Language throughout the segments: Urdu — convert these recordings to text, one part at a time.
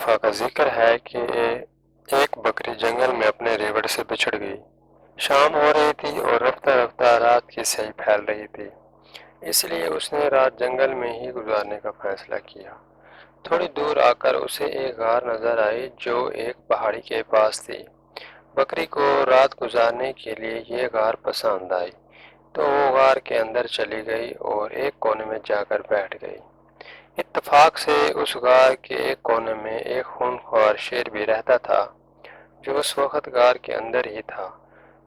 دفعہ کا ذکر ہے کہ ایک بکری جنگل میں اپنے ریوڑ سے بچھڑ گئی۔ شام ہو رہی تھی اور رفتہ رفتہ رات کی سیاہی پھیل رہی تھی، اس لیے اس نے رات جنگل میں ہی گزارنے کا فیصلہ کیا۔ تھوڑی دور آ کر اسے ایک غار نظر آئی جو ایک پہاڑی کے پاس تھی۔ بکری کو رات گزارنے کے لیے یہ غار پسند آئی تو وہ غار کے اندر چلی گئی اور ایک کونے میں جا کر بیٹھ گئی۔ اتفاق سے اس غار کے ایک کونے میں ایک خونخوار شیر بھی رہتا تھا جو اس وقت غار کے اندر ہی تھا۔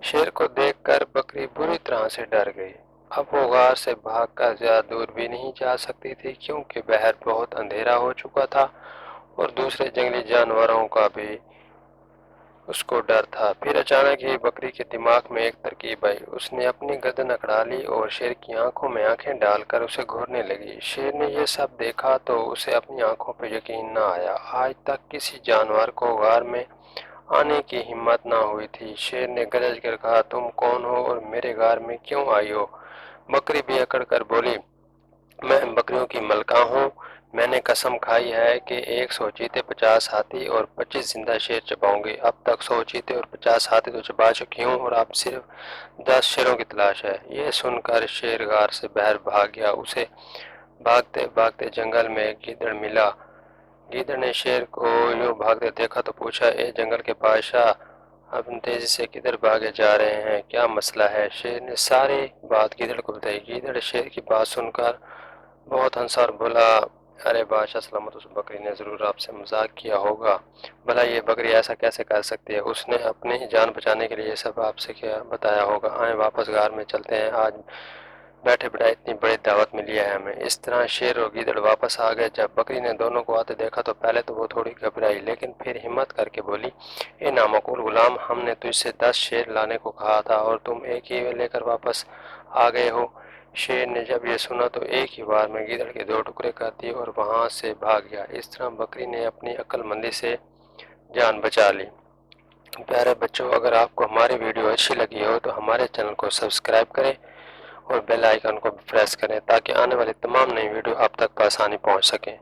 شیر کو دیکھ کر بکری بری طرح سے ڈر گئی۔ اب وہ غار سے بھاگ کر زیادہ دور بھی نہیں جا سکتی تھی کیونکہ باہر بہت اندھیرا ہو چکا تھا اور دوسرے جنگلی جانوروں کا بھی اس کو ڈر تھا۔ پھر اچانک ہی بکری کے دماغ میں ایک ترکیب آئی۔ اس نے اپنی گردن اکڑا لی اور شیر کی آنکھوں میں آنکھیں ڈال کر اسے گھورنے لگی۔ شیر نے یہ سب دیکھا تو اسے اپنی آنکھوں پہ یقین نہ آیا۔ آج تک کسی جانور کو غار میں آنے کی ہمت نہ ہوئی تھی۔ شیر نے گرج کر کہا، تم کون ہو اور میرے غار میں کیوں آئی ہو؟ بکری بھی اکڑ کر بولی، میں بکریوں کی ملکہ ہوں۔ میں نے قسم کھائی ہے کہ 100 چیتے، 50 ہاتھی اور 25 زندہ شیر چباؤں گی۔ اب تک 100 چیتے اور 50 ہاتھی تو چبا چکی ہوں اور اب صرف 10 شیروں کی تلاش ہے۔ یہ سن کر شیر غار سے باہر بھاگ گیا۔ اسے بھاگتے بھاگتے جنگل میں ایک گیدڑ ملا۔ گیدڑ نے شیر کو یوں بھاگتے دیکھا تو پوچھا، اے جنگل کے بادشاہ، اب تیزی سے کدھر بھاگے جا رہے ہیں؟ کیا مسئلہ ہے؟ شیر نے ساری بات گیدڑ کو بتائی۔ گیدڑ شیر کی بات سن کر بہت ہنسا اور بولا، ارے بادشاہ سلامت، اس بکری نے ضرور آپ سے مذاق کیا ہوگا۔ بھلا یہ بکری ایسا کیسے کر سکتی ہے؟ اس نے اپنی جان بچانے کے لیے یہ سب آپ سے کیا بتایا ہوگا۔ آئیں واپس غار میں چلتے ہیں، آج بیٹھے بٹھائے اتنی بڑی دعوت ملی ہے ہمیں۔ اس طرح شیر اور گیدڑ واپس آ گئے۔ جب بکری نے دونوں کو آتے دیکھا تو پہلے تو وہ تھوڑی گھبرائی لیکن پھر ہمت کر کے بولی، اے نامعقول غلام، ہم نے تجھ سے 10 شیر لانے کو کہا تھا اور تم ایک ہی لے کر واپس آ گئے ہو۔ شیر نے جب یہ سنا تو ایک ہی بار میں گیدڑ کے 2 ٹکڑے کر دیے اور وہاں سے بھاگ گیا۔ اس طرح بکری نے اپنی عقل مندی سے جان بچا لی۔ پیارے بچوں، اگر آپ کو ہماری ویڈیو اچھی لگی ہو تو ہمارے چینل کو سبسکرائب کریں اور بیل آئیکن کو بھی پریس کریں تاکہ آنے والی تمام نئی ویڈیو آپ تک بآسانی پہنچ سکیں۔